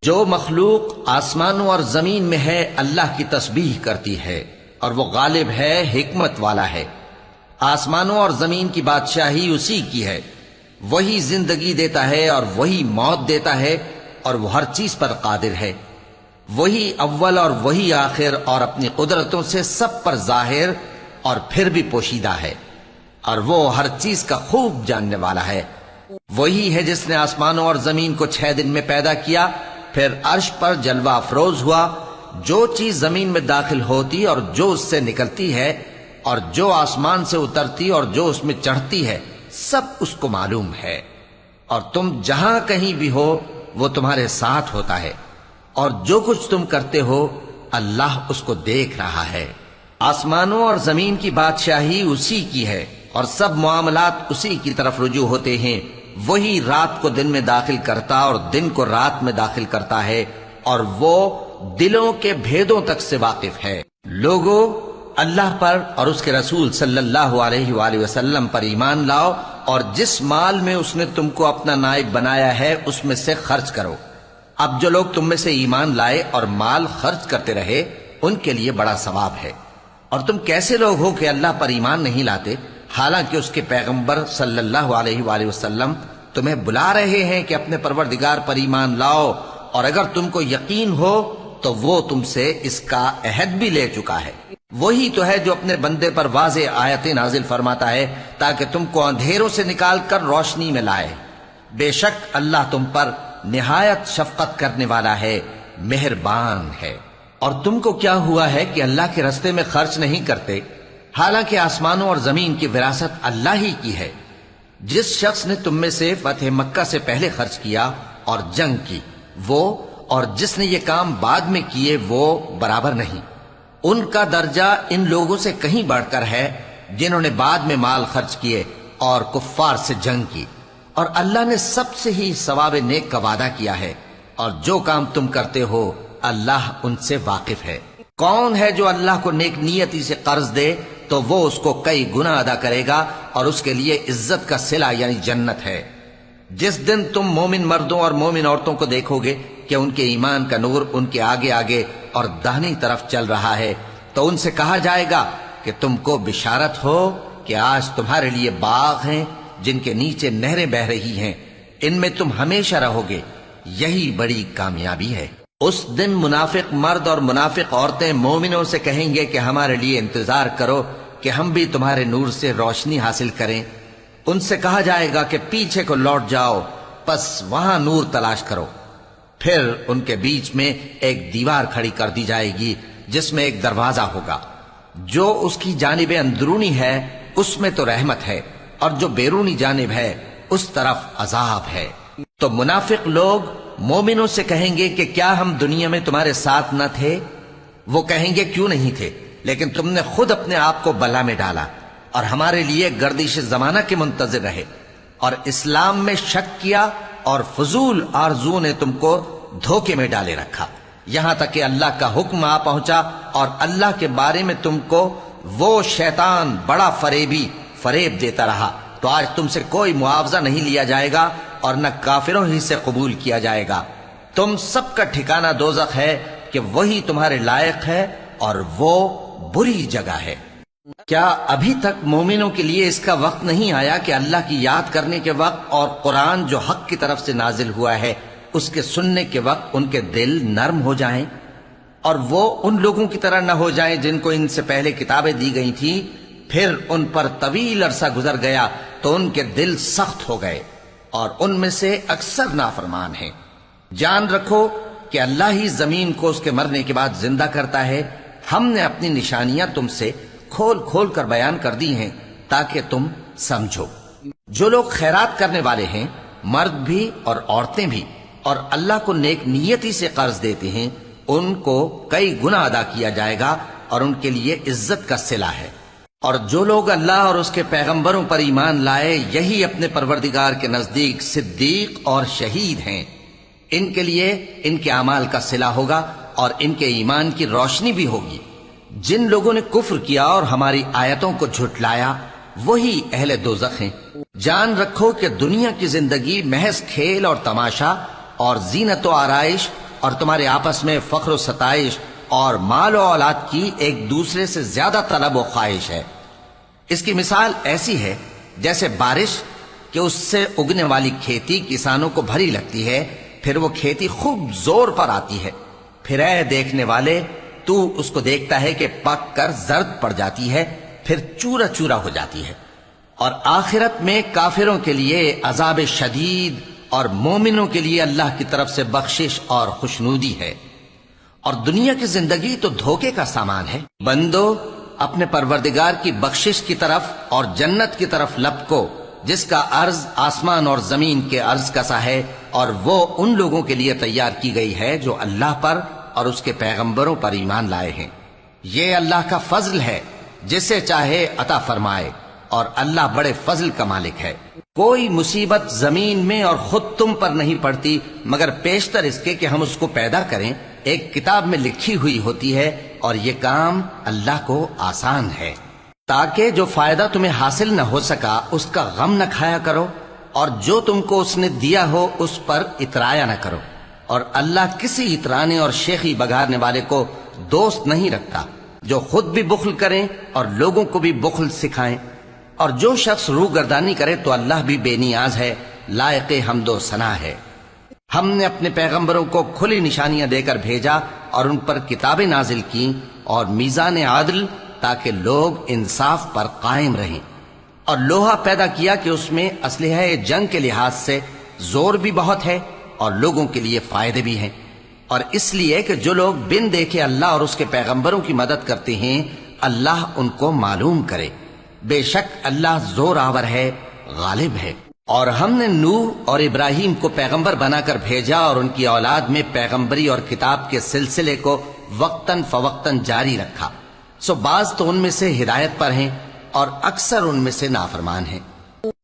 جو مخلوق آسمانوں اور زمین میں ہے اللہ کی تسبیح کرتی ہے، اور وہ غالب ہے، حکمت والا ہے۔ آسمانوں اور زمین کی بادشاہی اسی کی ہے، وہی زندگی دیتا ہے اور وہی موت دیتا ہے، اور وہ ہر چیز پر قادر ہے۔ وہی اول اور وہی آخر، اور اپنی قدرتوں سے سب پر ظاہر اور پھر بھی پوشیدہ ہے، اور وہ ہر چیز کا خوب جاننے والا ہے۔ وہی ہے جس نے آسمانوں اور زمین کو 6 دن میں پیدا کیا، پھر عرش پر جلوہ افروز ہوا۔ جو چیز زمین میں داخل ہوتی اور جو اس سے نکلتی ہے، اور جو آسمان سے اترتی اور جو اس میں چڑھتی ہے، سب اس کو معلوم ہے۔ اور تم جہاں کہیں بھی ہو وہ تمہارے ساتھ ہوتا ہے، اور جو کچھ تم کرتے ہو اللہ اس کو دیکھ رہا ہے۔ آسمانوں اور زمین کی بادشاہی اسی کی ہے، اور سب معاملات اسی کی طرف رجوع ہوتے ہیں۔ وہی رات کو دن میں داخل کرتا اور دن کو رات میں داخل کرتا ہے، اور وہ دلوں کے بھیدوں تک سے واقف ہے۔ لوگو، اللہ پر اور اس کے رسول صلی اللہ علیہ وآلہ وسلم پر ایمان لاؤ، اور جس مال میں اس نے تم کو اپنا نائب بنایا ہے اس میں سے خرچ کرو۔ اب جو لوگ تم میں سے ایمان لائے اور مال خرچ کرتے رہے ان کے لیے بڑا ثواب ہے۔ اور تم کیسے لوگ ہو کہ اللہ پر ایمان نہیں لاتے، حالانکہ اس کے پیغمبر صلی اللہ علیہ وآلہ وسلم تمہیں بلا رہے ہیں کہ اپنے پروردگار پر ایمان لاؤ، اور اگر تم کو یقین ہو تو وہ تم سے اس کا عہد بھی لے چکا ہے۔ وہی تو ہے جو اپنے بندے پر واضح آیتیں نازل فرماتا ہے تاکہ تم کو اندھیروں سے نکال کر روشنی میں لائے۔ بے شک اللہ تم پر نہایت شفقت کرنے والا ہے، مہربان ہے۔ اور تم کو کیا ہوا ہے کہ اللہ کے رستے میں خرچ نہیں کرتے، حالانکہ آسمانوں اور زمین کی وراثت اللہ ہی کی ہے۔ جس شخص نے تم میں سے فتح مکہ سے پہلے خرچ کیا اور جنگ کی، وہ اور جس نے یہ کام بعد میں کیے وہ برابر نہیں۔ ان کا درجہ ان لوگوں سے کہیں بڑھ کر ہے جنہوں نے بعد میں مال خرچ کیے اور کفار سے جنگ کی، اور اللہ نے سب سے ہی ثواب نیک کا وعدہ کیا ہے، اور جو کام تم کرتے ہو اللہ ان سے واقف ہے۔ کون ہے جو اللہ کو نیک نیتی سے قرض دے تو وہ اس کو کئی گنا ادا کرے گا، اور اس کے لیے عزت کا صلہ یعنی جنت ہے۔ جس دن تم مومن مردوں اور مومن عورتوں کو دیکھو گے کہ ان کے ایمان کا نور ان کے آگے آگے اور داہنی طرف چل رہا ہے، تو ان سے کہا جائے گا کہ تم کو بشارت ہو کہ آج تمہارے لیے باغ ہیں جن کے نیچے نہریں بہ رہی ہیں، ان میں تم ہمیشہ رہو گے، یہی بڑی کامیابی ہے۔ اس دن منافق مرد اور منافق عورتیں مومنوں سے کہیں گے کہ ہمارے لیے انتظار کرو کہ ہم بھی تمہارے نور سے روشنی حاصل کریں۔ ان سے کہا جائے گا کہ پیچھے کو لوٹ جاؤ، پس وہاں نور تلاش کرو۔ پھر ان کے بیچ میں ایک دیوار کھڑی کر دی جائے گی جس میں ایک دروازہ ہوگا، جو اس کی جانب اندرونی ہے اس میں تو رحمت ہے، اور جو بیرونی جانب ہے اس طرف عذاب ہے۔ تو منافق لوگ مومنوں سے کہیں گے کہ کیا ہم دنیا میں تمہارے ساتھ نہ تھے؟ وہ کہیں گے کیوں نہیں تھے، لیکن تم نے خود اپنے آپ کو بلا میں ڈالا اور ہمارے لیے گردش زمانہ کے منتظر رہے، اور اسلام میں شک کیا، اور فضول آرزو نے تم کو دھوکے میں ڈالے رکھا، یہاں تک کہ اللہ کا حکم آ پہنچا، اور اللہ کے بارے میں تم کو وہ شیطان بڑا فریب دیتا رہا۔ تو آج تم سے کوئی معاوضہ نہیں لیا جائے گا اور نہ کافروں ہی سے قبول کیا جائے گا۔ تم سب کا ٹھکانہ دوزخ ہے کہ وہی تمہارے لائق ہے، اور وہ بری جگہ ہے۔ کیا ابھی تک مومنوں کے لیے اس کا وقت نہیں آیا کہ اللہ کی یاد کرنے کے وقت اور قرآن جو حق کی طرف سے نازل ہوا ہے اس کے سننے کے وقت ان کے دل نرم ہو جائیں، اور وہ ان لوگوں کی طرح نہ ہو جائیں جن کو ان سے پہلے کتابیں دی گئی تھیں، پھر ان پر طویل عرصہ گزر گیا تو ان کے دل سخت ہو گئے، اور ان میں سے اکثر نافرمان ہیں۔ جان رکھو کہ اللہ ہی زمین کو اس کے مرنے کے بعد زندہ کرتا ہے۔ ہم نے اپنی نشانیاں تم سے کھول کھول کر بیان کر دی ہیں تاکہ تم سمجھو۔ جو لوگ خیرات کرنے والے ہیں، مرد بھی اور عورتیں بھی، اور اللہ کو نیک نیتی سے قرض دیتے ہیں، ان کو کئی گنا ادا کیا جائے گا، اور ان کے لیے عزت کا صلہ ہے۔ اور جو لوگ اللہ اور اس کے پیغمبروں پر ایمان لائے، یہی اپنے پروردگار کے نزدیک صدیق اور شہید ہیں۔ ان کے لیے ان کے اعمال کا صلہ ہوگا، اور ان کے ایمان کی روشنی بھی ہوگی۔ جن لوگوں نے کفر کیا اور ہماری آیتوں کو جھٹلایا وہی اہل دوزخ ہیں۔ جان رکھو کہ دنیا کی زندگی محض کھیل اور تماشا اور زینت و آرائش اور تمہارے آپس میں فخر و ستائش اور مال و اولاد کی ایک دوسرے سے زیادہ طلب و خواہش ہے۔ اس کی مثال ایسی ہے جیسے بارش کہ اس سے اگنے والی کھیتی کسانوں کو بھری لگتی ہے، پھر وہ کھیتی خوب زور پر آتی ہے، پھر اے دیکھنے والے تو اس کو دیکھتا ہے کہ پک کر زرد پڑ جاتی ہے، پھر چورا چورا ہو جاتی ہے۔ اور آخرت میں کافروں کے لیے عذاب شدید اور مومنوں کے لیے اللہ کی طرف سے بخشش اور خوشنودی ہے۔ اور دنیا کی زندگی تو دھوکے کا سامان ہے۔ بندو اپنے پروردگار کی بخشش کی طرف اور جنت کی طرف لپکو جس کا عرض آسمان اور زمین کے عرض کا سا ہے، اور وہ ان لوگوں کے لیے تیار کی گئی ہے جو اللہ پر اور اس کے پیغمبروں پر ایمان لائے ہیں۔ یہ اللہ کا فضل ہے، جسے چاہے عطا فرمائے، اور اللہ بڑے فضل کا مالک ہے۔ کوئی مصیبت زمین میں اور خود تم پر نہیں پڑتی مگر پیشتر اس کے کہ ہم اس کو پیدا کریں ایک کتاب میں لکھی ہوئی ہوتی ہے، اور یہ کام اللہ کو آسان ہے۔ تاکہ جو فائدہ تمہیں حاصل نہ ہو سکا اس کا غم نہ کھایا کرو، اور جو تم کو اس نے دیا ہو اس پر اترایا نہ کرو۔ اور اللہ کسی اترانے اور شیخی بگارنے والے کو دوست نہیں رکھتا، جو خود بھی بخل کریں اور لوگوں کو بھی بخل سکھائیں۔ اور جو شخص روح گردانی کرے تو اللہ بھی بے نیاز ہے، لائق حمد و ثنا ہے۔ ہم نے اپنے پیغمبروں کو کھلی نشانیاں دے کر بھیجا اور ان پر کتابیں نازل کیں اور میزان عادل، تاکہ لوگ انصاف پر قائم رہیں، اور لوہا پیدا کیا کہ اس میں اسلحہ جنگ کے لحاظ سے زور بھی بہت ہے اور لوگوں کے لیے فائدے بھی ہیں، اور اس لیے کہ جو لوگ بن دیکھے اللہ اور اس کے پیغمبروں کی مدد کرتے ہیں اللہ ان کو معلوم کرے۔ بے شک اللہ زور آور ہے، غالب ہے۔ اور ہم نے نوح اور ابراہیم کو پیغمبر بنا کر بھیجا اور ان کی اولاد میں پیغمبری اور کتاب کے سلسلے کو وقتاً فوقتاً جاری رکھا، سو بعض تو ان میں سے ہدایت پر ہیں اور اکثر ان میں سے نافرمان ہیں۔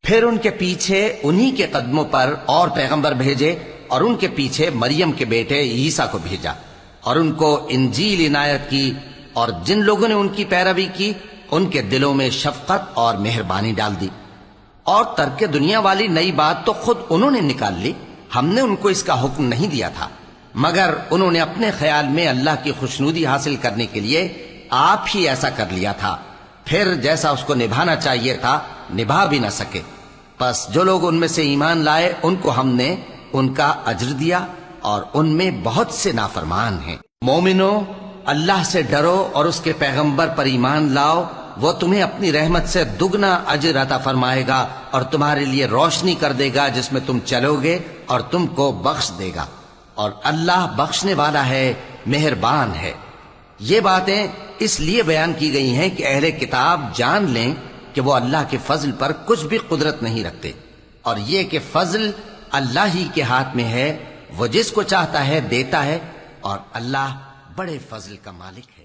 پھر ان کے پیچھے انہی کے قدموں پر اور پیغمبر بھیجے، اور ان کے پیچھے مریم کے بیٹے عیسیٰ کو بھیجا، اور ان کو انجیل عنایت کی، اور جن لوگوں نے ان کی پیروی کی ان کے دلوں میں شفقت اور مہربانی ڈال دی۔ اور ترک دنیا والی نئی بات تو خود انہوں نے نکال لی، ہم نے ان کو اس کا حکم نہیں دیا تھا، مگر انہوں نے اپنے خیال میں اللہ کی خوشنودی حاصل کرنے کے لیے آپ ہی ایسا کر لیا تھا، پھر جیسا اس کو نبھانا چاہیے تھا نبھا بھی نہ سکے۔ پس جو لوگ ان میں سے ایمان لائے ان کو ہم نے ان کا اجر دیا، اور ان میں بہت سے نافرمان ہیں۔ مومنو اللہ سے ڈرو اور اس کے پیغمبر پر ایمان لاؤ، وہ تمہیں اپنی رحمت سے دگنا اجر عطا فرمائے گا اور تمہارے لیے روشنی کر دے گا جس میں تم چلو گے، اور تم کو بخش دے گا، اور اللہ بخشنے والا ہے، مہربان ہے۔ یہ باتیں اس لیے بیان کی گئی ہیں کہ اہل کتاب جان لیں کہ وہ اللہ کے فضل پر کچھ بھی قدرت نہیں رکھتے، اور یہ کہ فضل اللہ ہی کے ہاتھ میں ہے، وہ جس کو چاہتا ہے دیتا ہے، اور اللہ بڑے فضل کا مالک ہے۔